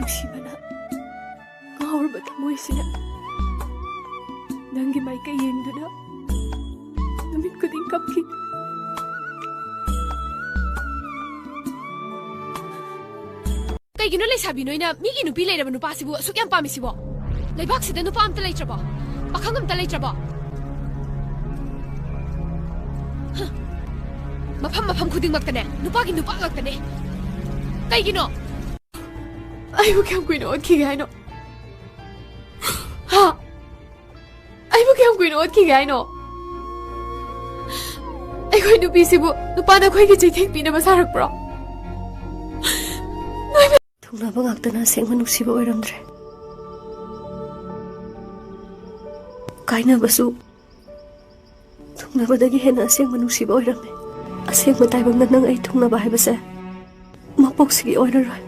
ꯅꯨꯡꯁꯤꯕꯅ ꯉꯥꯎꯔꯕ ꯊꯃꯣꯏꯁꯤꯅ ꯅꯪꯒꯤ ꯃꯥꯏꯀꯩ ꯌꯦꯡꯗꯨꯅ ꯅꯨꯃꯤꯠ ꯈꯨꯗꯤꯡ ꯀꯞꯈꯤ. ꯀꯩꯒꯤꯅꯣ ꯂꯩꯁꯥꯕꯤ ꯅꯣꯏꯅ ꯃꯤꯒꯤ ꯅꯨꯄꯤ ꯂꯩꯔꯕ ꯅꯨꯄꯥꯁꯤꯕꯨ ꯑꯁꯨꯛ ꯌꯥꯝ ꯄꯥꯝꯃꯤꯁꯤꯕꯣ? ꯂꯩꯕꯥꯛꯁꯤꯗ ꯅꯨꯄꯥ ꯑꯝꯇ ꯂꯩꯇ꯭ꯔꯕꯣ? ꯄꯥꯈꯪ ꯑꯝꯇ ꯂꯩꯇ꯭ꯔꯕꯣ? ꯃꯐꯝ khudingmaktane nupagi nupa ngaktane. Kaigino? Aibu kayam kuino otki gaino. Ha? Aibu kayam kuino otki gaino. Aikoi nupi sibu nupana khoi gi jithek pina basarak pro. Thungnaba ngaktana sengma nusiba oiramdre. Kaina basu thungnabadagi hena sengma nusiba oirame. Asengma taibamna nang ai thungnaba haibase mapok sigi oiraroi.